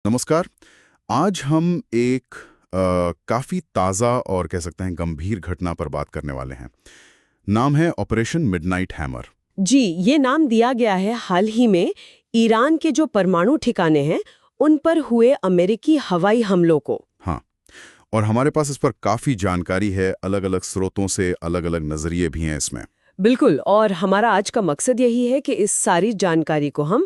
नमस्कार। आज हम एक काफ़ी ताज़ा और कह सकते हैं गंभीर घटना पर बात करने वाले हैं। नाम है ऑपरेशन मिडनाइट हैमर। जी, ये नाम दिया गया है हाल ही में ईरान के जो परमाणु ठिकाने हैं, उन पर हुए अमेरिकी हवाई हमलों को। हाँ, और हमारे पास इस पर काफ़ी जानकारी है, अलग-अलग स्रोतों से अलग-अलग नज़रिए भी हैं इसमें। बिल्कुल, और हमारा आज का मकसद यही है कि इस सारी जानकारी को हम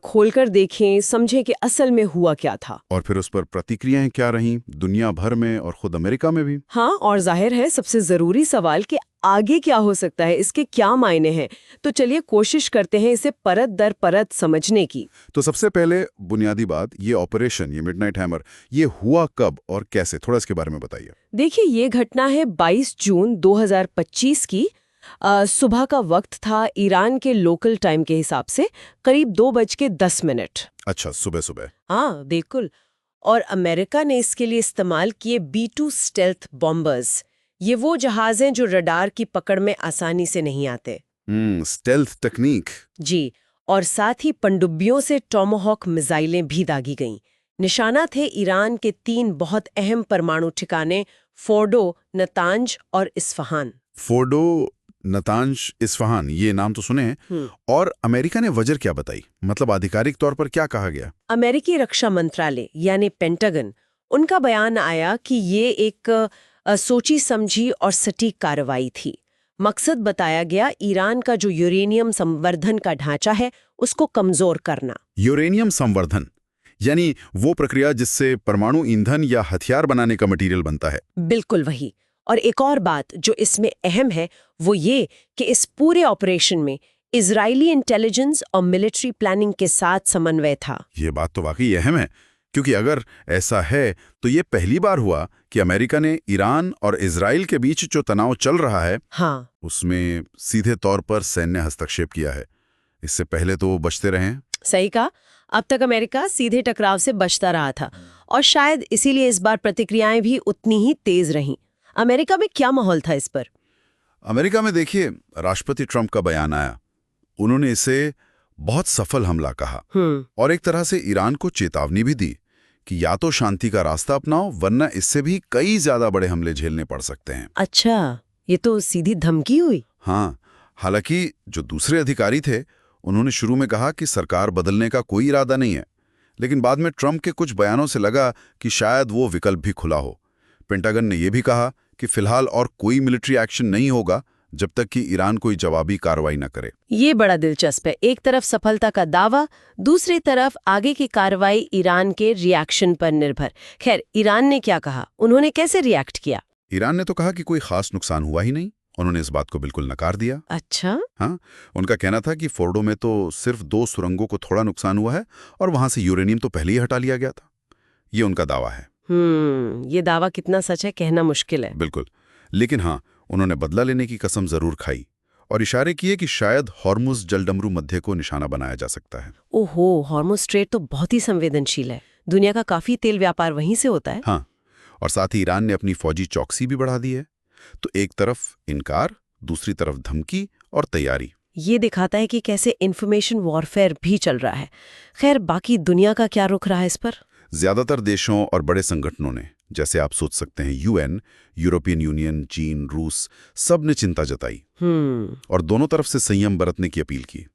खोलकर देखें, समझें कि असल में हुआ क्या था। और फिर उस पर प्रतिक्रियाएं क्या रहीं, दुनिया भर में और खुद अमेरिका में भी। हाँ, और जाहिर है सबसे ज़रूरी सवाल कि आगे क्या हो सकता है, इसके क्या मायने हैं। तो चलिए कोशिश करते हैं इसे परत दर परत समझने की। तो सबसे पहले बुनियादी बात, ये ऑपरेशन, ये मिडनाइट हैमर, ये हुआ कब और कैसे, थोड़ा इसके बारे में बताइए। देखिए, ये घटना है 22 जून 2025 की। सुबह का वक्त था ईरान के लोकल टाइम के हिसाब से, करीब 2:10। अच्छा, सुबह-सुबह। हाँ, बिल्कुल। और अमेरिका ने इसके लिए इस्तेमाल किए B-2 स्टेल्थ बॉम्बर्स। ये वो जहाज हैं जो रडार की पकड़ में आसानी से नहीं आते। Stealth technique. जी, और साथ ही पनडुब्बियों से टॉमाहॉक मिसाइलें भी दागी गईं। निशाना थे ईरान के 3 बहुत अहम परमाणु ठिकाने, फोर्डो, नतांज और इस्फहान। फोर्डो, नतांज, इस्फहान, ये नाम तो सुने हैं। और अमेरिका ने वजह क्या बताई, मतलब आधिकारिक तौर पर क्या कहा गया? अमेरिकी रक्षा मंत्रालय यानी पेंटागन, उनका बयान आया कि ये एक सोची समझी और सटीक कार्रवाई थी। मकसद बताया गया ईरान का जो यूरेनियम संवर्धन का ढांचा है, उसको कमजोर करना। यूरेनियम संवर्धन, यानी वो प्रक्रिया जिससे परमाणु ईंधन या हथियार बनाने का मटेरियल बनता है। बिल्कुल वही। और एक और बात जो इसमें अहम है, वो ये कि इस पूरे ऑपरेशन में इजरायली इंटेलिजेंस और मिलिट्री प्लानिंग के साथ समन्वय था। ये बात तो वाकई अहम है, क्योंकि अगर ऐसा है तो ये पहली बार हुआ कि अमेरिका ने ईरान और इजराइल के बीच जो तनाव चल रहा है, हाँ, उसमें सीधे तौर पर सैन्य हस्तक्षेप किया है। इससे पहले तो वो बचते रहे हैं। सही कहा। अब तक अमेरिका सीधे टकराव से बचता रहा था, और शायद इसीलिए इस बार प्रतिक्रियाएं भी उतनी ही तेज रहीं। अमेरिका में क्या माहौल था इस पर? अमेरिका में देखिए, राष्ट्रपति ट्रंप का बयान आया। उन्होंने इसे बहुत सफल हमला कहा और एक तरह से ईरान को चेतावनी भी दी कि या तो शांति का रास्ता अपनाओ, वरना इससे भी कई ज्यादा बड़े हमले झेलने पड़ सकते हैं। अच्छा, ये तो सीधी धमकी हुई। हाँ, हालांकि जो दूसरे अधिकारी थे, उन्होंने शुरू में कहा कि सरकार बदलने का कोई इरादा नहीं है, लेकिन बाद में ट्रंप के कुछ बयानों से लगा कि शायद वो विकल्प भी खुला हो। पेंटागन ने यह भी कहा कि फिलहाल और कोई मिलिट्री एक्शन नहीं होगा जब तक कि ईरान कोई जवाबी कार्रवाई न करे। ये बड़ा दिलचस्प है। एक तरफ सफलता का दावा, दूसरी तरफ आगे की कार्रवाई ईरान के रिएक्शन पर निर्भर। खैर, ईरान ने क्या कहा? उन्होंने कैसे रिएक्ट किया? ईरान ने तो कहा कि कोई खास नुकसान हुआ ही नहीं। उन्होंने इस बात को बिल्कुल नकार दिया। अच्छा। हाँ, उनका कहना था कि फोर्डो में तो सिर्फ 2 सुरंगों को थोड़ा नुकसान हुआ है और वहां से यूरेनियम तो पहले ही हटा लिया गया था। ये उनका दावा है। ये दावा कितना सच है कहना मुश्किल है। बिल्कुल, लेकिन हाँ, उन्होंने बदला लेने की कसम जरूर खाई और इशारे किए कि शायद हॉर्मुज जलडमरू मध्य को निशाना बनाया जा सकता है। ओहो, हॉर्मुज स्ट्रेट तो बहुत ही संवेदनशील है। दुनिया का काफी तेल व्यापार वहीं से होता है। हाँ, और साथ ही ईरान ने अपनी फौजी चौकसी भी बढ़ा दी है। तो एक तरफ इनकार, दूसरी तरफ धमकी और तैयारी। ये दिखाता है कि कैसे इंफॉर्मेशन वॉरफेयर भी चल रहा है। खैर, बाकी दुनिया का क्या रुख रहा है इस पर? ज्यादातर देशों और बड़े संगठनों ने, जैसे आप सोच सकते हैं यूएन, यूरोपियन यूनियन, चीन, रूस, सब ने चिंता जताई और दोनों तरफ से संयम बरतने की अपील की।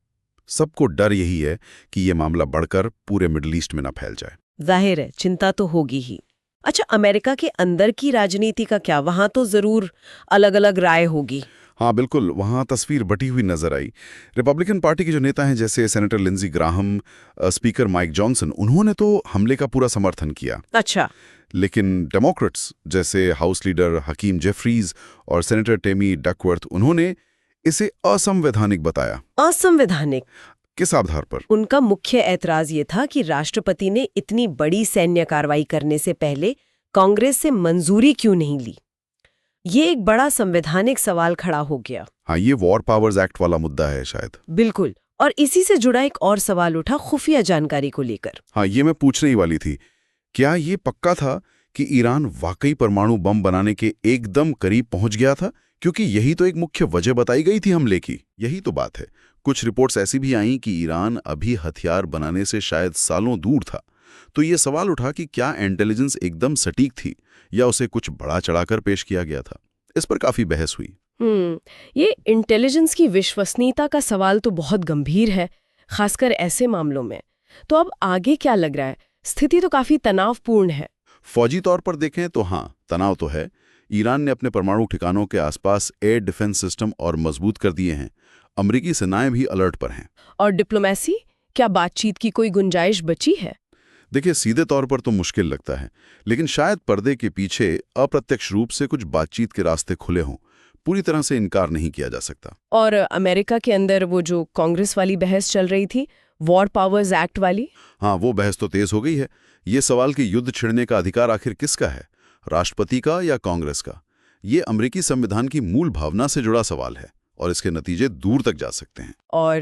सबको डर यही है कि ये मामला बढ़कर पूरे मिडिल ईस्ट में न फैल जाए। जाहिर है, चिंता तो होगी ही। अच्छा, अमेरिका के अंदर की राजनीति का क्या? वहां तो जरूर अलग अलग राय होगी। हाँ बिल्कुल, वहाँ तस्वीर बटी हुई नजर आई। रिपब्लिकन पार्टी के जो नेता हैं, जैसे senator Lindsey Graham, speaker Mike Johnson, उन्होंने तो हमले का पूरा समर्थन किया। अच्छा। लेकिन डेमोक्रेट्स जैसे हाउस लीडर हकीम जेफरीज और सेनेटर टेमी डकवर्थ, उन्होंने इसे असंवैधानिक बताया। असंवैधानिक? किस आधार पर? उनका मुख्य ऐतराज ये था कि राष्ट्रपति ने इतनी बड़ी सैन्य कार्रवाई करने से पहले कांग्रेस से मंजूरी क्यों नहीं ली। ये एक बड़ा संवैधानिक सवाल खड़ा हो गया। हाँ, ये वॉर पावर्स एक्ट वाला मुद्दा है शायद। बिल्कुल। और इसी से जुड़ा एक और सवाल उठा खुफिया जानकारी को लेकर। हाँ, ये मैं पूछने ही वाली थी। क्या ये पक्का था कि ईरान वाकई परमाणु बम बनाने के एकदम करीब पहुंच गया था? क्योंकि यही तो एक मुख्य वजह बताई गई थी हमले की। यही तो बात है। कुछ रिपोर्ट्स ऐसी भी आईं कि ईरान अभी हथियार बनाने से शायद सालों दूर था। तो ये सवाल उठा कि क्या इंटेलिजेंस एकदम सटीक थी या उसे कुछ बड़ा चढ़ाकर पेश किया गया था। इस पर काफी बहस हुई। ये इंटेलिजेंस की विश्वसनीयता का सवाल तो बहुत गंभीर है, खासकर ऐसे मामलों में। तो अब आगे क्या लग रहा है? स्थिति तो काफी तनावपूर्ण है। फौजी तौर पर देखें तो हाँ, तनाव तो है। ईरान ने अपने परमाणु ठिकानों के आसपास एयर डिफेंस सिस्टम और मजबूत कर दिए हैं। अमेरिकी सेनाएं भी अलर्ट पर हैं। और डिप्लोमेसी, क्या बातचीत की कोई गुंजाइश बची है? देखिए, सीधे तौर पर तो मुश्किल लगता है, लेकिन शायद पर्दे के पीछे अप्रत्यक्ष रूप से कुछ बातचीत के रास्ते खुले हों। पूरी तरह से इनकार नहीं किया जा सकता। और अमेरिका के अंदर वो जो कांग्रेस वाली बहस चल रही थी, वॉर पावर्स एक्ट वाली, हाँ, वो बहस तो तेज हो गई है। ये सवाल कि युद्ध छिड़ने का अधिकार आखिर किसका है, राष्ट्रपति का या कांग्रेस का? ये अमेरिकी संविधान की मूल भावना से जुड़ा सवाल है और इसके नतीजे दूर तक जा सकते हैं। और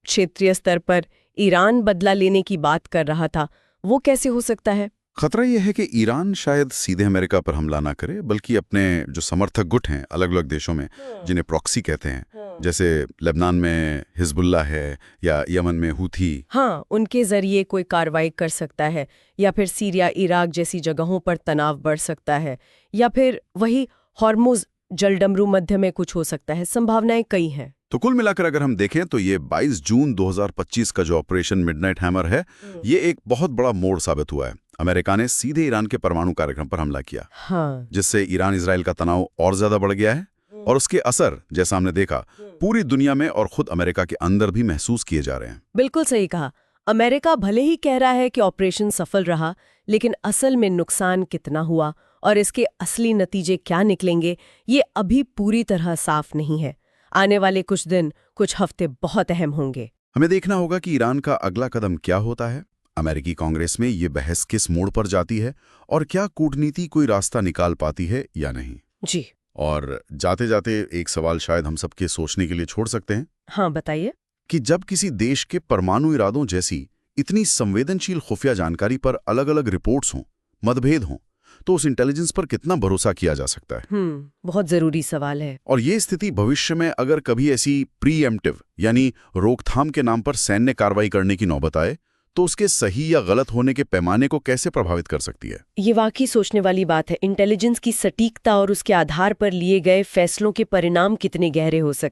क्षेत्रीय स्तर पर ईरान बदला लेने की बात कर रहा था, वो कैसे हो सकता है? खतरा यह है कि ईरान शायद सीधे अमेरिका पर हमला ना करे, बल्कि अपने जो समर्थक गुट हैं अलग अलग देशों में, जिन्हें प्रॉक्सी कहते हैं, जैसे लेबनान में हिजबुल्ला है या यमन में हूथी, हाँ, उनके जरिए कोई कार्रवाई कर सकता है, या फिर सीरिया इराक जैसी जगहों पर तनाव बढ़ सकता है, या फिर वही हॉर्मुज जलडमरू मध्य में कुछ हो सकता है। संभावनाएं कई हैं। तो कुल मिलाकर अगर हम देखें तो ये 22 जून 2025 का जो ऑपरेशन मिडनाइट हैमर है, ये एक बहुत बड़ा मोड़ साबित हुआ है। अमेरिका ने सीधे ईरान के परमाणु कार्यक्रम पर हमला किया, हाँ, जिससे ईरान इजराइल का तनाव और ज्यादा बढ़ गया है, और उसके असर, जैसा हमने देखा, पूरी दुनिया में और खुद अमेरिका के अंदर भी महसूस किए जा रहे हैं। बिल्कुल सही कहा। अमेरिका भले ही कह रहा है कि ऑपरेशन सफल रहा, लेकिन असल में नुकसान कितना हुआ और इसके असली नतीजे क्या निकलेंगे, ये अभी पूरी तरह साफ नहीं है। आने वाले कुछ दिन, कुछ हफ्ते बहुत अहम होंगे। हमें देखना होगा कि ईरान का अगला कदम क्या होता है। अमेरिकी कांग्रेस में ये बहस किस मोड़ पर जाती है और क्या कूटनीति कोई रास्ता निकाल पाती है या नहीं। जी। और जाते जाते एक सवाल शायद हम सबके सोचने के लिए छोड़ सकते हैं। हाँ, बताइए। कि जब किसी देश के परमाणु इरादों जैसी इतनी संवेदनशील खुफिया जानकारी पर अलग-अलग रिपोर्ट्स हों, मतभेद हों, तो उस इंटेलिजेंस पर कितना भरोसा किया जा सकता है? बहुत जरूरी सवाल है। और ये स्थिति भविष्य में अगर कभी ऐसी प्रीएम्प्टिव यानी रोकथाम के नाम पर सैन्य कार्रवाई करने की नौबत आए, तो उसके सही या गलत होने के पैमाने को कैसे प्रभावित कर सकती है? ये वाकई सोचने वाली बात है। इंटेलिजेंस की सटीकता और उसके आधार पर लिए गए फैसलों के परिणाम कितने गहरे हो सकते हैं।